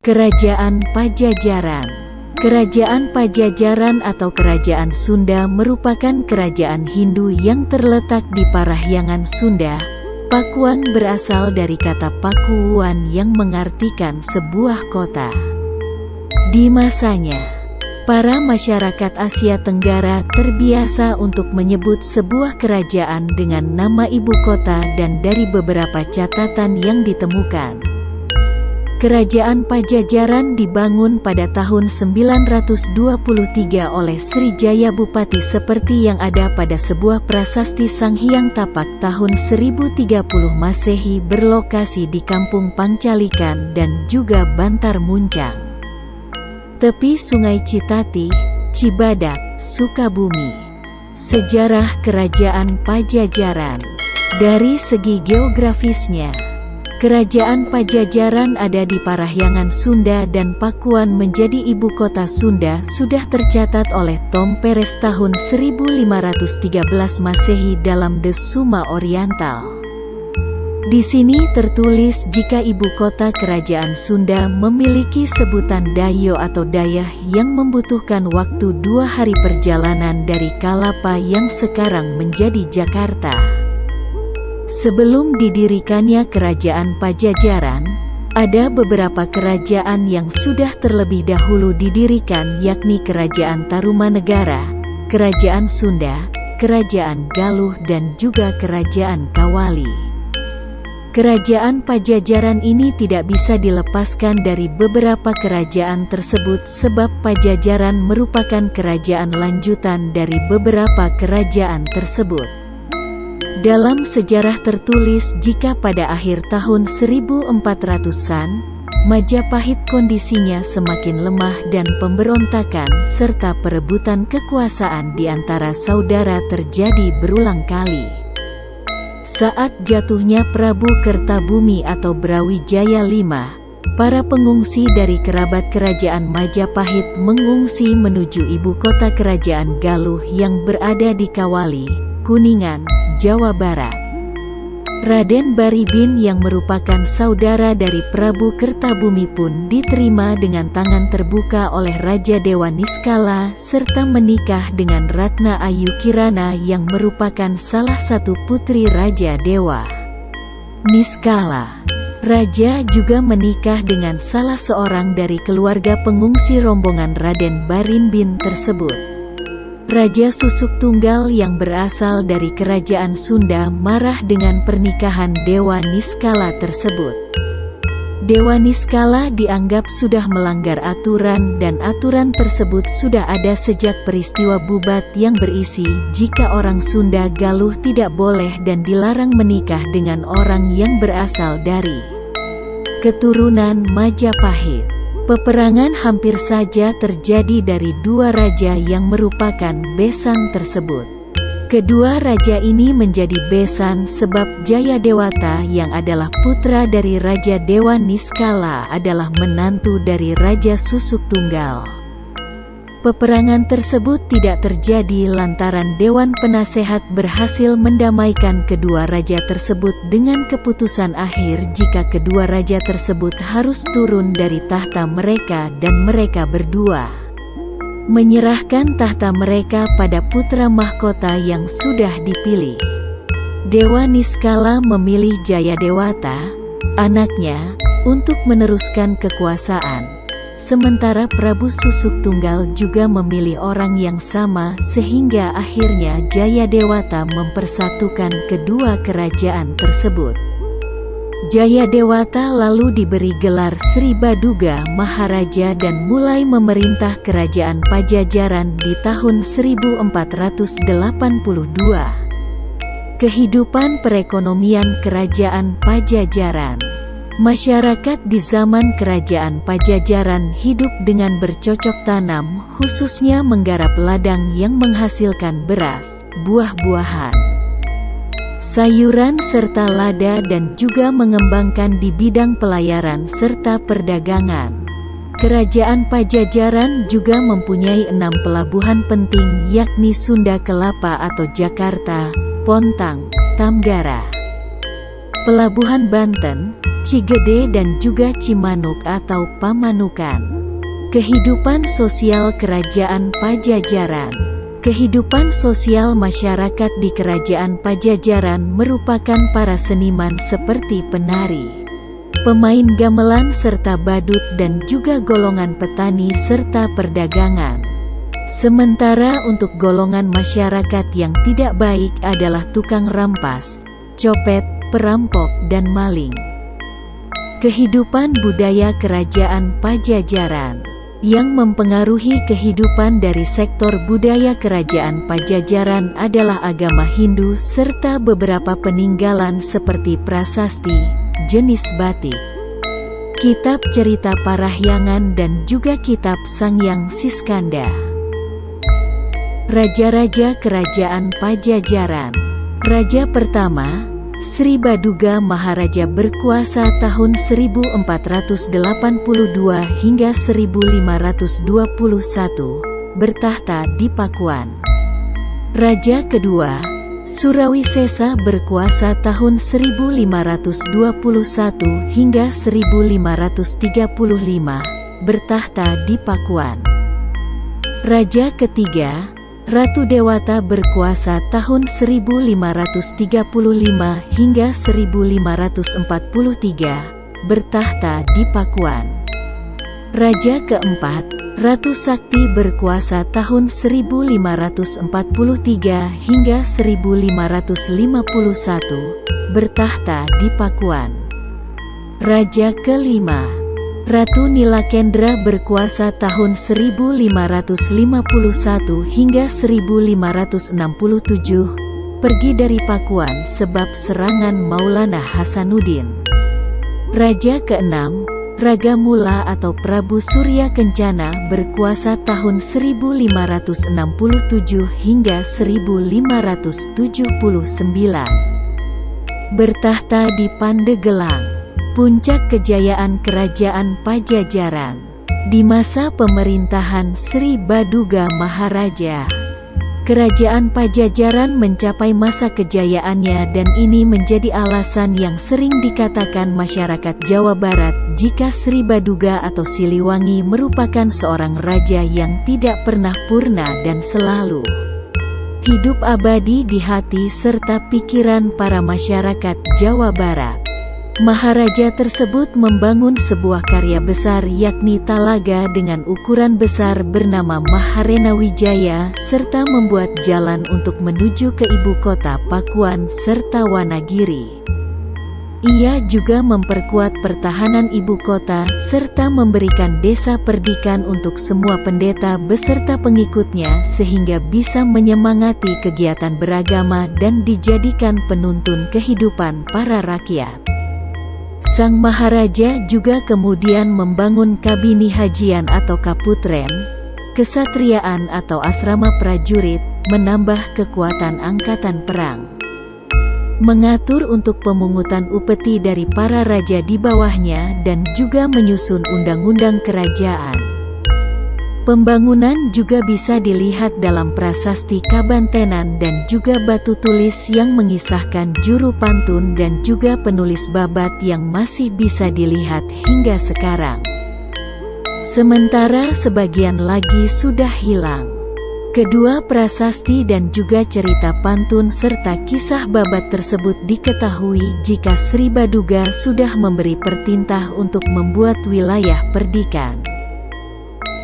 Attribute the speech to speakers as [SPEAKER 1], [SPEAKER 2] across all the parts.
[SPEAKER 1] Kerajaan Pajajaran. Kerajaan Pajajaran atau Kerajaan Sunda merupakan kerajaan Hindu yang terletak di Parahyangan Sunda. Pakuan berasal dari kata Pakuwuan yang mengartikan sebuah kota. Di masanya, para masyarakat Asia Tenggara terbiasa untuk menyebut sebuah kerajaan dengan nama ibu kota, dan dari beberapa catatan yang ditemukan, Kerajaan Pajajaran dibangun pada tahun 923 oleh Srijaya Bupati seperti yang ada pada sebuah prasasti Sanghyang Tapak tahun 1030 Masehi berlokasi di Kampung Pangcalikan dan juga Bantar Muncang, tepi Sungai Citati, Cibadak, Sukabumi. Sejarah Kerajaan Pajajaran. Dari segi geografisnya, Kerajaan Pajajaran ada di Parahyangan Sunda dan Pakuan menjadi ibu kota Sunda sudah tercatat oleh Tom Perez tahun 1513 Masehi dalam The Suma Oriental. Di sini tertulis jika ibu kota kerajaan Sunda memiliki sebutan Dayo atau Dayah yang membutuhkan waktu 2 hari perjalanan dari Kalapa yang sekarang menjadi Jakarta. Sebelum didirikannya Kerajaan Pajajaran, ada beberapa kerajaan yang sudah terlebih dahulu didirikan, yakni Kerajaan Tarumanegara, Kerajaan Sunda, Kerajaan Galuh dan juga Kerajaan Kawali. Kerajaan Pajajaran ini tidak bisa dilepaskan dari beberapa kerajaan tersebut sebab Pajajaran merupakan kerajaan lanjutan dari beberapa kerajaan tersebut. Dalam sejarah tertulis jika pada akhir tahun 1400-an, Majapahit kondisinya semakin lemah dan pemberontakan serta perebutan kekuasaan di antara saudara terjadi berulang kali. Saat jatuhnya Prabu Kertabumi atau Brawijaya V, para pengungsi dari kerabat kerajaan Majapahit mengungsi menuju ibu kota kerajaan Galuh yang berada di Kawali, Kuningan, Jawa Barat. Raden Baribin yang merupakan saudara dari Prabu Kertabumi pun diterima dengan tangan terbuka oleh Raja Dewa Niskala serta menikah dengan Ratna Ayu Kirana yang merupakan salah satu putri Raja Dewa Niskala. Raja juga menikah dengan salah seorang dari keluarga pengungsi rombongan Raden Baribin tersebut. Raja Susuk Tunggal yang berasal dari kerajaan Sunda marah dengan pernikahan Dewa Niskala tersebut. Dewa Niskala dianggap sudah melanggar aturan dan aturan tersebut sudah ada sejak peristiwa Bubat yang berisi jika orang Sunda Galuh tidak boleh dan dilarang menikah dengan orang yang berasal dari keturunan Majapahit. Peperangan hampir saja terjadi dari dua raja yang merupakan besan tersebut. Kedua raja ini menjadi besan sebab Jayadewata yang adalah putra dari Raja Dewa Niskala adalah menantu dari Raja Susuk Tunggal. Peperangan tersebut tidak terjadi lantaran Dewan Penasehat berhasil mendamaikan kedua raja tersebut dengan keputusan akhir jika kedua raja tersebut harus turun dari tahta mereka dan mereka berdua menyerahkan tahta mereka pada putra mahkota yang sudah dipilih. Dewa Niskala memilih Jayadewata, anaknya, untuk meneruskan kekuasaan. Sementara Prabu Susuk Tunggal juga memilih orang yang sama sehingga akhirnya Jayadewata mempersatukan kedua kerajaan tersebut. Jayadewata lalu diberi gelar Sri Baduga Maharaja dan mulai memerintah kerajaan Pajajaran di tahun 1482. Kehidupan perekonomian kerajaan Pajajaran. Masyarakat di zaman kerajaan Pajajaran hidup dengan bercocok tanam, khususnya menggarap ladang yang menghasilkan beras, buah-buahan, sayuran serta lada dan juga mengembangkan di bidang pelayaran serta perdagangan. Kerajaan Pajajaran juga mempunyai 6 pelabuhan penting yakni Sunda Kelapa atau Jakarta, Pontang, Tamgara, Pelabuhan Banten, Cigede dan juga Cimanuk atau Pamanukan. Kehidupan sosial Kerajaan Pajajaran. Kehidupan sosial masyarakat di Kerajaan Pajajaran merupakan para seniman seperti penari, pemain gamelan serta badut dan juga golongan petani serta perdagangan. Sementara untuk golongan masyarakat yang tidak baik adalah tukang rampas, copet, perampok dan maling. Kehidupan budaya Kerajaan Pajajaran. Yang mempengaruhi kehidupan dari sektor budaya Kerajaan Pajajaran adalah agama Hindu serta beberapa peninggalan seperti prasasti, jenis batik, kitab cerita Parahyangan dan juga kitab Sangyang Siskanda. Raja-raja Kerajaan Pajajaran. Raja pertama, Sri Baduga Maharaja berkuasa tahun 1482 hingga 1521, bertahta di Pakuan. Raja kedua, Surawisesa berkuasa tahun 1521 hingga 1535, bertahta di Pakuan. Raja ketiga, Ratu Dewata berkuasa tahun 1535 hingga 1543, bertahta di Pakuan. Raja keempat, Ratu Sakti berkuasa tahun 1543 hingga 1551, bertahta di Pakuan. Raja kelima, Ratu Nilakendra berkuasa tahun 1551 hingga 1567, pergi dari Pakuan sebab serangan Maulana Hasanuddin. Raja keenam, Ragamula atau Prabu Surya Kencana berkuasa tahun 1567 hingga 1579, bertahta di Pandegelang. Puncak kejayaan Kerajaan Pajajaran di masa pemerintahan Sri Baduga Maharaja. Kerajaan Pajajaran mencapai masa kejayaannya dan ini menjadi alasan yang sering dikatakan masyarakat Jawa Barat jika Sri Baduga atau Siliwangi merupakan seorang raja yang tidak pernah purna dan selalu hidup abadi di hati serta pikiran para masyarakat Jawa Barat. Maharaja tersebut membangun sebuah karya besar yakni talaga dengan ukuran besar bernama Maharena Wijaya serta membuat jalan untuk menuju ke ibu kota Pakuan serta Wanagiri. Ia juga memperkuat pertahanan ibu kota serta memberikan desa perdikan untuk semua pendeta beserta pengikutnya sehingga bisa menyemangati kegiatan beragama dan dijadikan penuntun kehidupan para rakyat. Sang Maharaja juga kemudian membangun Kabini Hajian atau Kaputren, kesatriaan atau asrama prajurit, menambah kekuatan angkatan perang. Mengatur untuk pemungutan upeti dari para raja di bawahnya dan juga menyusun undang-undang kerajaan. Pembangunan juga bisa dilihat dalam prasasti Kabantenan dan juga batu tulis yang mengisahkan juru pantun dan juga penulis babat yang masih bisa dilihat hingga sekarang. Sementara sebagian lagi sudah hilang. Kedua prasasti dan juga cerita pantun serta kisah babat tersebut diketahui jika Sri Baduga sudah memberi pertintah untuk membuat wilayah perdikan,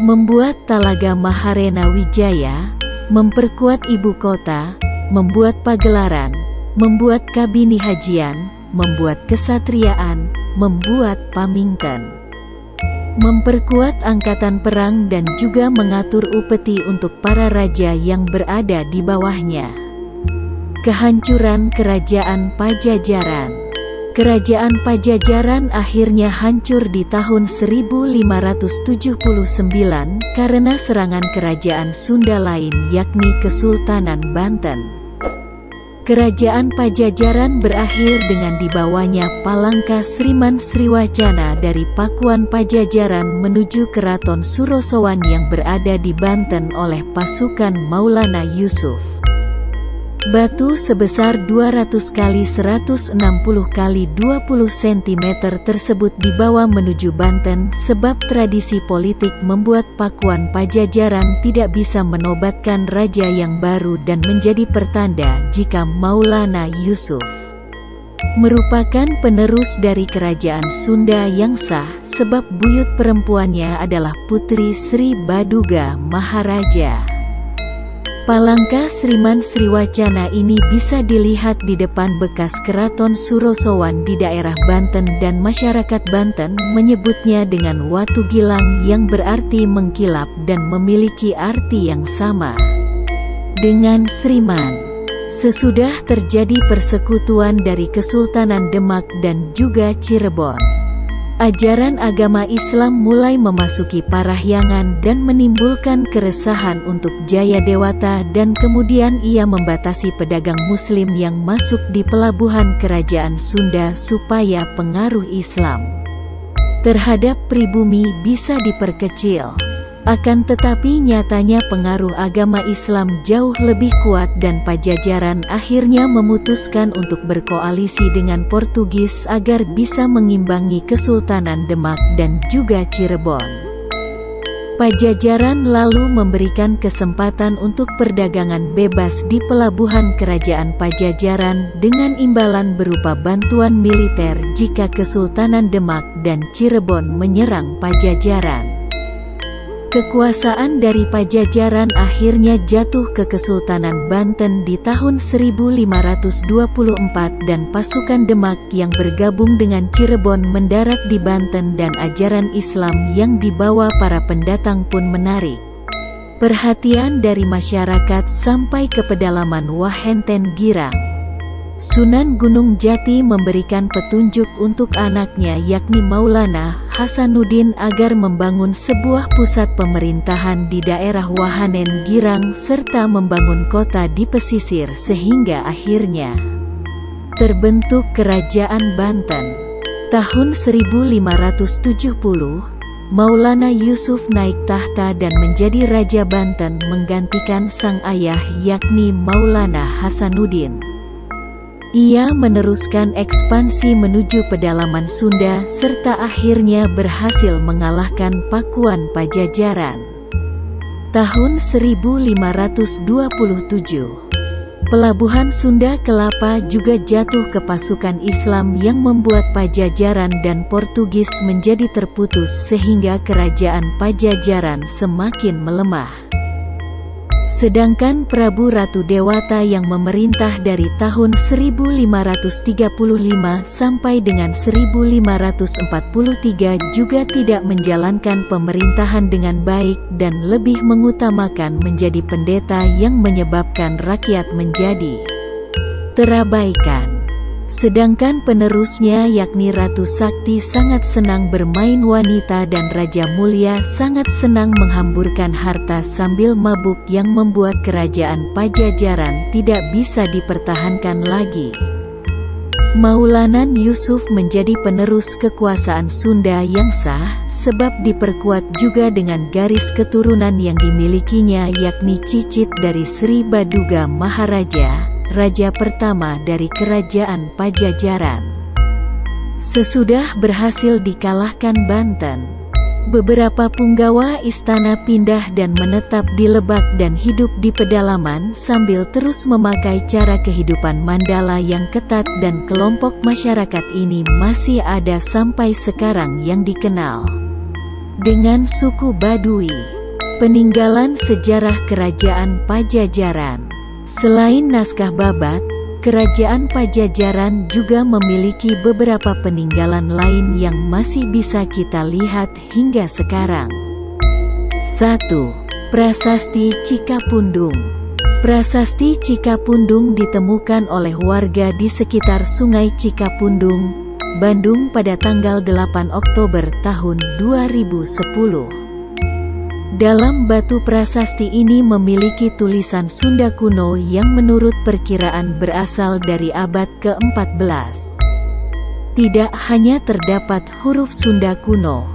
[SPEAKER 1] membuat talaga Maharena Wijaya, memperkuat ibu kota, membuat pagelaran, membuat Kabini Hajian, membuat kesatriaan, membuat pamingten, memperkuat angkatan perang dan juga mengatur upeti untuk para raja yang berada di bawahnya. Kehancuran Kerajaan Pajajaran. Kerajaan Pajajaran akhirnya hancur di tahun 1579 karena serangan kerajaan Sunda lain yakni Kesultanan Banten. Kerajaan Pajajaran berakhir dengan dibawanya Palangka Sriman Sriwacana dari Pakuan Pajajaran menuju Keraton Surosowan yang berada di Banten oleh pasukan Maulana Yusuf. Batu sebesar 200 kali 160 kali 20 cm tersebut dibawa menuju Banten sebab tradisi politik membuat Pakuan Pajajaran tidak bisa menobatkan raja yang baru dan menjadi pertanda jika Maulana Yusuf merupakan penerus dari kerajaan Sunda yang sah sebab buyut perempuannya adalah Putri Sri Baduga Maharaja. Palangka Sriman Sriwacana ini bisa dilihat di depan bekas Keraton Surosowan di daerah Banten dan masyarakat Banten menyebutnya dengan Watu Gilang yang berarti mengkilap dan memiliki arti yang sama dengan Sriman. Sesudah terjadi persekutuan dari Kesultanan Demak dan juga Cirebon, ajaran agama Islam mulai memasuki Parahyangan dan menimbulkan keresahan untuk Jayadewata dan kemudian ia membatasi pedagang muslim yang masuk di pelabuhan kerajaan Sunda supaya pengaruh Islam terhadap pribumi bisa diperkecil. Akan tetapi nyatanya pengaruh agama Islam jauh lebih kuat dan Pajajaran akhirnya memutuskan untuk berkoalisi dengan Portugis agar bisa mengimbangi Kesultanan Demak dan juga Cirebon. Pajajaran lalu memberikan kesempatan untuk perdagangan bebas di pelabuhan kerajaan Pajajaran dengan imbalan berupa bantuan militer jika Kesultanan Demak dan Cirebon menyerang Pajajaran. Kekuasaan dari Pajajaran akhirnya jatuh ke Kesultanan Banten di tahun 1524 dan pasukan Demak yang bergabung dengan Cirebon mendarat di Banten dan ajaran Islam yang dibawa para pendatang pun menarik perhatian dari masyarakat sampai ke pedalaman Wahenten Girang. Sunan Gunung Jati memberikan petunjuk untuk anaknya yakni Maulana Hasanuddin agar membangun sebuah pusat pemerintahan di daerah Wahanen Girang serta membangun kota di pesisir sehingga akhirnya terbentuk Kerajaan Banten. Tahun 1570, Maulana Yusuf naik tahta dan menjadi Raja Banten menggantikan sang ayah yakni Maulana Hasanuddin. Ia meneruskan ekspansi menuju pedalaman Sunda serta akhirnya berhasil mengalahkan Pakuan Pajajaran. Tahun 1527, pelabuhan Sunda Kelapa juga jatuh ke pasukan Islam yang membuat Pajajaran dan Portugis menjadi terputus sehingga kerajaan Pajajaran semakin melemah. Sedangkan Prabu Ratu Dewata yang memerintah dari tahun 1535 sampai dengan 1543 juga tidak menjalankan pemerintahan dengan baik dan lebih mengutamakan menjadi pendeta yang menyebabkan rakyat menjadi terabaikan. Sedangkan penerusnya yakni Ratu Sakti sangat senang bermain wanita dan Raja Mulia sangat senang menghamburkan harta sambil mabuk yang membuat kerajaan Pajajaran tidak bisa dipertahankan lagi. Maulana Yusuf menjadi penerus kekuasaan Sunda yang sah sebab diperkuat juga dengan garis keturunan yang dimilikinya yakni cicit dari Sri Baduga Maharaja, raja pertama dari kerajaan Pajajaran. Sesudah berhasil dikalahkan Banten, beberapa punggawa istana pindah dan menetap di Lebak dan hidup di pedalaman sambil terus memakai cara kehidupan Mandala yang ketat dan kelompok masyarakat ini masih ada sampai sekarang yang dikenal dengan suku Baduy. Peninggalan sejarah kerajaan Pajajaran. Selain naskah babat, kerajaan Pajajaran juga memiliki beberapa peninggalan lain yang masih bisa kita lihat hingga sekarang. 1. Prasasti Cikapundung. Prasasti Cikapundung ditemukan oleh warga di sekitar Sungai Cikapundung, Bandung pada tanggal 8 Oktober tahun 2010. Dalam batu prasasti ini memiliki tulisan Sunda kuno yang menurut perkiraan berasal dari abad ke-14. Tidak hanya terdapat huruf Sunda kuno.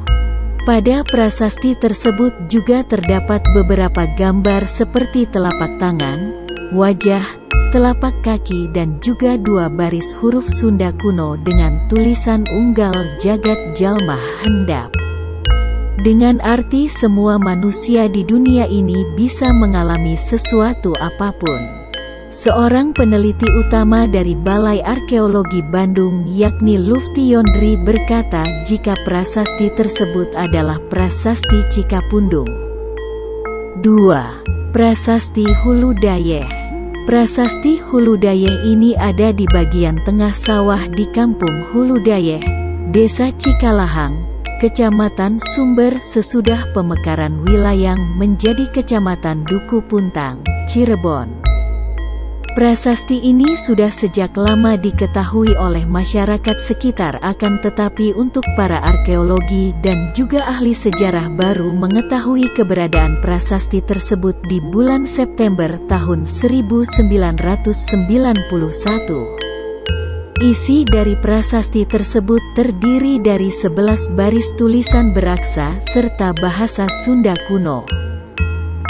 [SPEAKER 1] Pada prasasti tersebut juga terdapat beberapa gambar seperti telapak tangan, wajah, telapak kaki dan juga 2 baris huruf Sunda kuno dengan tulisan unggal jagat jalma hendap. Dengan arti semua manusia di dunia ini bisa mengalami sesuatu apapun. Seorang peneliti utama dari Balai Arkeologi Bandung yakni Lufti Yondri berkata jika prasasti tersebut adalah prasasti Cikapundung. 2. Prasasti Hulu Dayeh. Prasasti Hulu Dayeh ini ada di bagian tengah sawah di Kampung Hulu Dayeh, Desa Cikalahang, Kecamatan Sumber sesudah pemekaran wilayang menjadi Kecamatan Duku Puntang, Cirebon. Prasasti ini sudah sejak lama diketahui oleh masyarakat sekitar, akan tetapi untuk para arkeologi dan juga ahli sejarah baru mengetahui keberadaan prasasti tersebut di bulan September tahun 1991. Isi dari prasasti tersebut terdiri dari 11 baris tulisan beraksa serta bahasa Sunda kuno.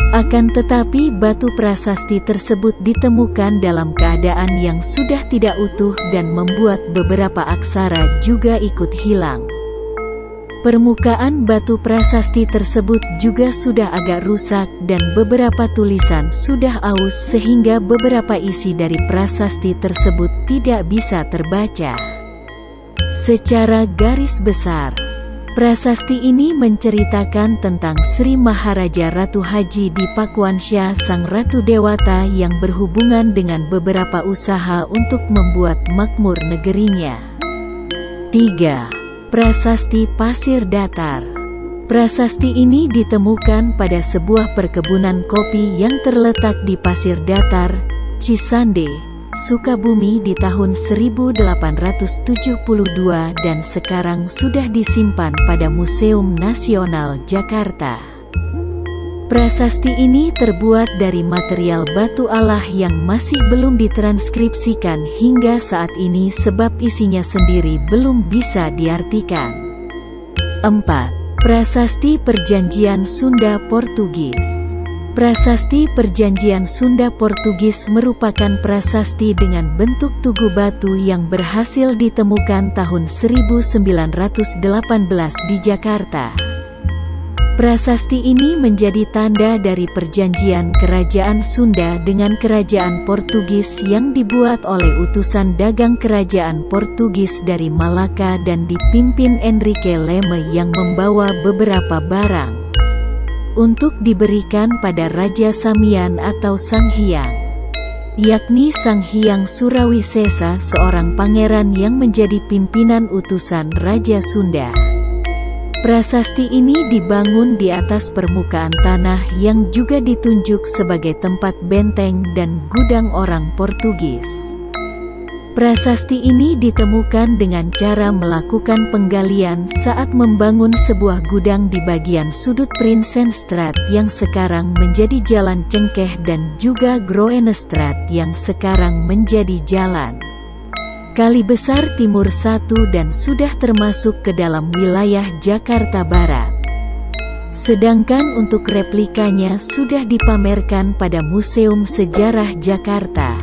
[SPEAKER 1] Akan tetapi batu prasasti tersebut ditemukan dalam keadaan yang sudah tidak utuh dan membuat beberapa aksara juga ikut hilang. Permukaan batu prasasti tersebut juga sudah agak rusak dan beberapa tulisan sudah aus sehingga beberapa isi dari prasasti tersebut tidak bisa terbaca. Secara garis besar, prasasti ini menceritakan tentang Sri Maharaja Ratu Haji di Pakuansya Sang Ratu Dewata yang berhubungan dengan beberapa usaha untuk membuat makmur negerinya. 3. Prasasti Pasir Datar. Prasasti ini ditemukan pada sebuah perkebunan kopi yang terletak di Pasir Datar, Cisande, Sukabumi di tahun 1872 dan sekarang sudah disimpan pada Museum Nasional Jakarta. Prasasti ini terbuat dari material batu alah yang masih belum ditranskripsikan hingga saat ini sebab isinya sendiri belum bisa diartikan. 4. Prasasti Perjanjian Sunda Portugis. Prasasti Perjanjian Sunda Portugis merupakan prasasti dengan bentuk tugu batu yang berhasil ditemukan tahun 1918 di Jakarta. Prasasti ini menjadi tanda dari perjanjian Kerajaan Sunda dengan Kerajaan Portugis yang dibuat oleh utusan dagang Kerajaan Portugis dari Malaka dan dipimpin Enrique Leme yang membawa beberapa barang untuk diberikan pada Raja Samian atau Sang Hyang, yakni Sang Hyang Surawisesa, seorang pangeran yang menjadi pimpinan utusan Raja Sunda. Prasasti ini dibangun di atas permukaan tanah yang juga ditunjuk sebagai tempat benteng dan gudang orang Portugis. Prasasti ini ditemukan dengan cara melakukan penggalian saat membangun sebuah gudang di bagian sudut Prinsenstraat yang sekarang menjadi Jalan Cengkeh dan juga Groenestraat yang sekarang menjadi Jalan Kali Besar Timur 1 dan sudah termasuk ke dalam wilayah Jakarta Barat. Sedangkan untuk replikanya sudah dipamerkan pada Museum Sejarah Jakarta.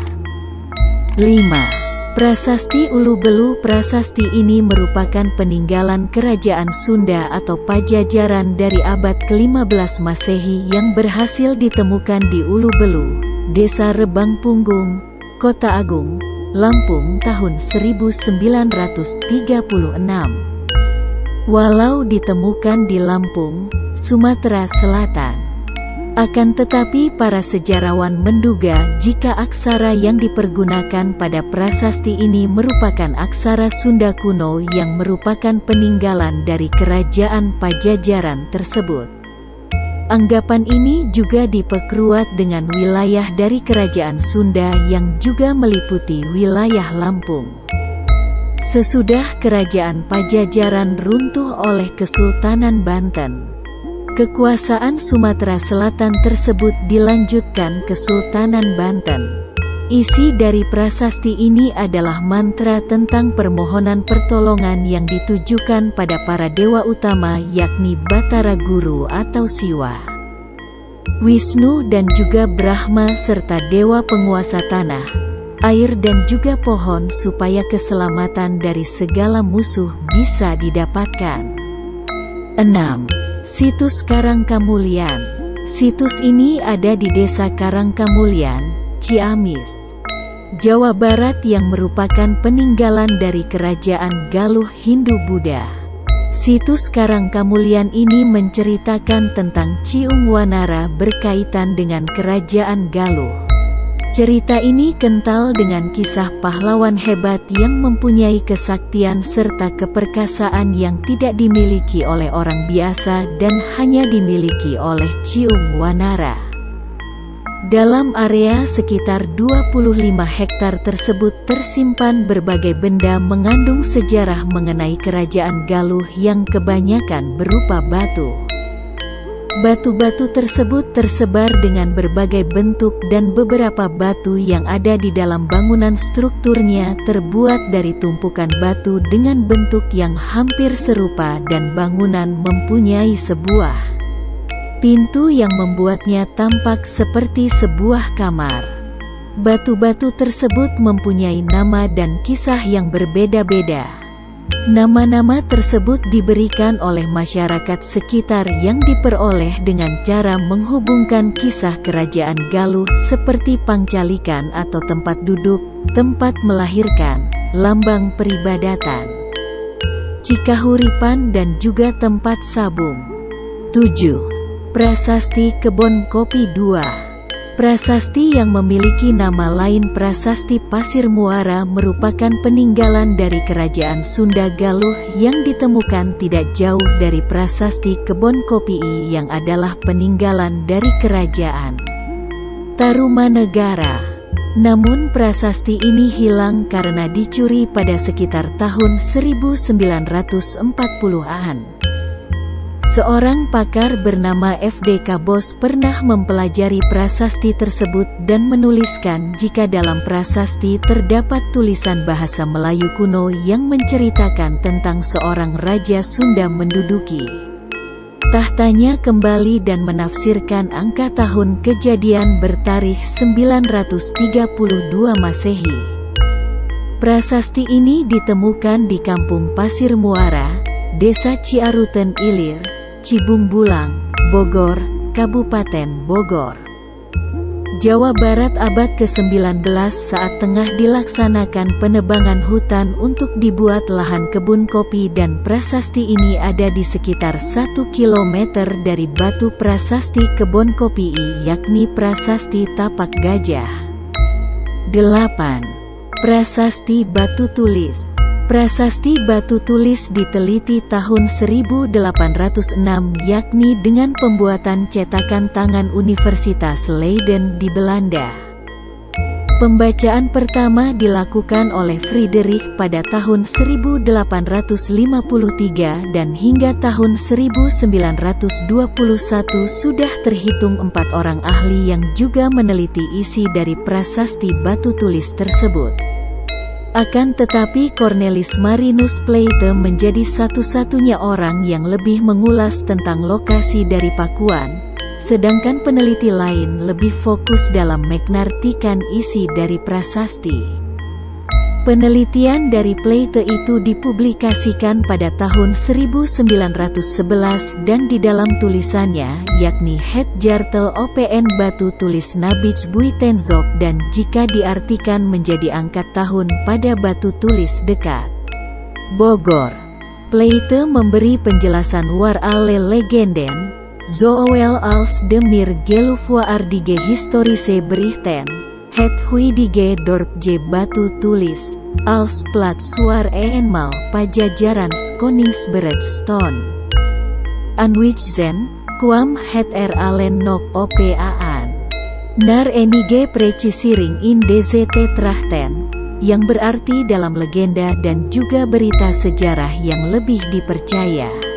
[SPEAKER 1] 5. Prasasti Ulu Belu. Prasasti ini merupakan peninggalan Kerajaan Sunda atau Pajajaran dari abad ke-15 Masehi yang berhasil ditemukan di Ulu Belu, Desa Rebang Punggung, Kota Agung, Lampung tahun 1936. Walau ditemukan di Lampung, Sumatera Selatan, akan tetapi para sejarawan menduga jika aksara yang dipergunakan pada prasasti ini merupakan aksara Sunda kuno yang merupakan peninggalan dari Kerajaan Pajajaran tersebut. Anggapan ini juga diperkuat dengan wilayah dari Kerajaan Sunda yang juga meliputi wilayah Lampung. Sesudah Kerajaan Pajajaran runtuh oleh Kesultanan Banten, kekuasaan Sumatera Selatan tersebut dilanjutkan Kesultanan Banten. Isi dari prasasti ini adalah mantra tentang permohonan pertolongan yang ditujukan pada para dewa utama yakni Batara Guru atau Siwa. Wisnu dan juga Brahma serta dewa penguasa tanah, air dan juga pohon supaya keselamatan dari segala musuh bisa didapatkan. 6. Situs Karangkamulyan. Situs ini ada di Desa Karangkamulyan, Ciamis, Jawa Barat yang merupakan peninggalan dari Kerajaan Galuh Hindu-Buddha. Situs Karangkamulyan ini menceritakan tentang Ciung Wanara berkaitan dengan Kerajaan Galuh. Cerita ini kental dengan kisah pahlawan hebat yang mempunyai kesaktian serta keperkasaan yang tidak dimiliki oleh orang biasa dan hanya dimiliki oleh Ciung Wanara. Dalam area sekitar 25 hektar tersebut tersimpan berbagai benda mengandung sejarah mengenai Kerajaan Galuh yang kebanyakan berupa batu. Batu-batu tersebut tersebar dengan berbagai bentuk dan beberapa batu yang ada di dalam bangunan strukturnya terbuat dari tumpukan batu dengan bentuk yang hampir serupa dan bangunan mempunyai sebuah pintu yang membuatnya tampak seperti sebuah kamar. Batu-batu tersebut mempunyai nama dan kisah yang berbeda-beda. Nama-nama tersebut diberikan oleh masyarakat sekitar yang diperoleh dengan cara menghubungkan kisah Kerajaan Galuh seperti pangcalikan atau tempat duduk, tempat melahirkan, lambang peribadatan, cikahuripan dan juga tempat sabung. 7. Prasasti Kebon Kopi 2. Prasasti yang memiliki nama lain Prasasti Pasir Muara merupakan peninggalan dari Kerajaan Sunda Galuh yang ditemukan tidak jauh dari Prasasti Kebon Kopi yang adalah peninggalan dari Kerajaan Tarumanegara. Namun prasasti ini hilang karena dicuri pada sekitar tahun 1940-an. Seorang pakar bernama F.D.K. Bos pernah mempelajari prasasti tersebut dan menuliskan jika dalam prasasti terdapat tulisan bahasa Melayu kuno yang menceritakan tentang seorang Raja Sunda menduduki tahtanya kembali dan menafsirkan angka tahun kejadian bertarikh 932 Masehi. Prasasti ini ditemukan di Kampung Pasir Muara, Desa Ciaruten Ilir, Cibung Bulang, Bogor, Kabupaten Bogor, Jawa Barat abad ke-19 saat tengah dilaksanakan penebangan hutan untuk dibuat lahan kebun kopi dan prasasti ini ada di sekitar 1 km dari batu prasasti kebun kopi yakni Prasasti Tapak Gajah. 8. Prasasti Batu Tulis. Prasasti batu tulis diteliti tahun 1806 yakni dengan pembuatan cetakan tangan Universitas Leiden di Belanda. Pembacaan pertama dilakukan oleh Friedrich pada tahun 1853 dan hingga tahun 1921 sudah terhitung 4 orang ahli yang juga meneliti isi dari prasasti batu tulis tersebut. Akan tetapi Cornelis Marinus Plaete menjadi satu-satunya orang yang lebih mengulas tentang lokasi dari Pakuan, sedangkan peneliti lain lebih fokus dalam mengartikan isi dari prasasti. Penelitian dari Plaete itu dipublikasikan pada tahun 1911 dan di dalam tulisannya yakni Het Jartel Opn Batu Tulis Nabij Buitenzok dan jika diartikan menjadi angkat tahun pada batu tulis dekat Bogor. Plaete memberi penjelasan war alle legenden, zoowel als de mir geloofwaardige historische berichten, het huidige dorp J batu tulis, als plaats waar eenmaal Pajajaran Koningsbrug stond. Anwijzen, kwam het allen nog op aan. Naar enige precisering in DZT trachten, yang berarti dalam legenda dan juga berita sejarah yang lebih dipercaya.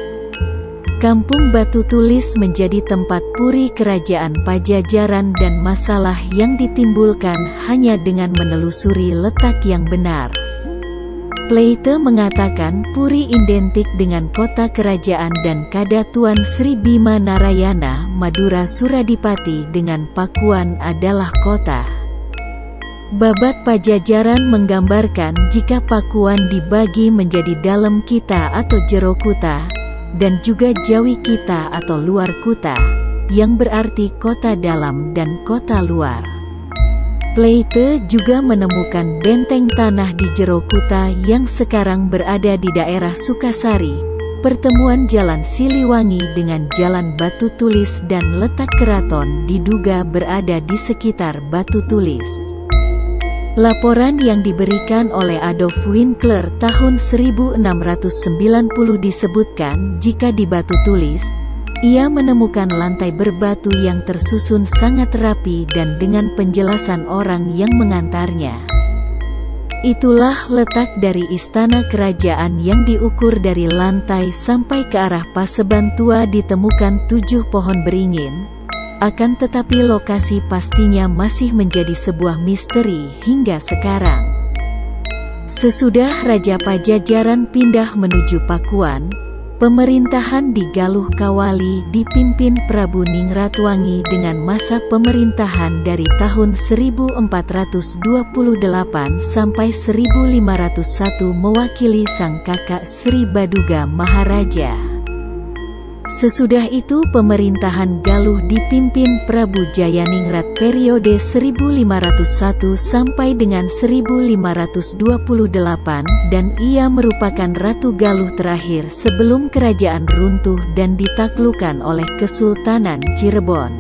[SPEAKER 1] Kampung Batu Tulis menjadi tempat puri kerajaan Pajajaran dan masalah yang ditimbulkan hanya dengan menelusuri letak yang benar. Plaete mengatakan puri identik dengan kota kerajaan dan Kadatuan Sri Bima Narayana Madura Suradipati dengan Pakuan adalah kota. Babat Pajajaran menggambarkan jika Pakuan dibagi menjadi dalam kita atau jero kuta, dan juga Jawi kita atau luar kuta, yang berarti kota dalam dan kota luar. Plaete juga menemukan benteng tanah di jero kuta yang sekarang berada di daerah Sukasari, pertemuan Jalan Siliwangi dengan Jalan Batu Tulis dan letak keraton diduga berada di sekitar Batu Tulis. Laporan yang diberikan oleh Adolf Winkler tahun 1690 disebutkan jika di Batu Tulis, ia menemukan lantai berbatu yang tersusun sangat rapi dan dengan penjelasan orang yang mengantarnya. Itulah letak dari istana kerajaan yang diukur dari lantai sampai ke arah Paseban Tua ditemukan 7 pohon beringin. Akan tetapi lokasi pastinya masih menjadi sebuah misteri hingga sekarang. Sesudah Raja Pajajaran pindah menuju Pakuan, pemerintahan di Galuh Kawali dipimpin Prabu Ningratwangi dengan masa pemerintahan dari tahun 1428 sampai 1501 mewakili sang kakak Sri Baduga Maharaja. Sesudah itu pemerintahan Galuh dipimpin Prabu Jayaningrat periode 1501 sampai dengan 1528 dan ia merupakan Ratu Galuh terakhir sebelum kerajaan runtuh dan ditaklukkan oleh Kesultanan Cirebon.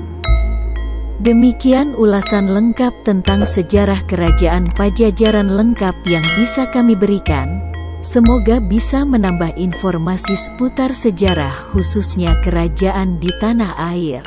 [SPEAKER 1] Demikian ulasan lengkap tentang sejarah Kerajaan Pajajaran lengkap yang bisa kami berikan. Semoga bisa menambah informasi seputar sejarah khususnya kerajaan di tanah air.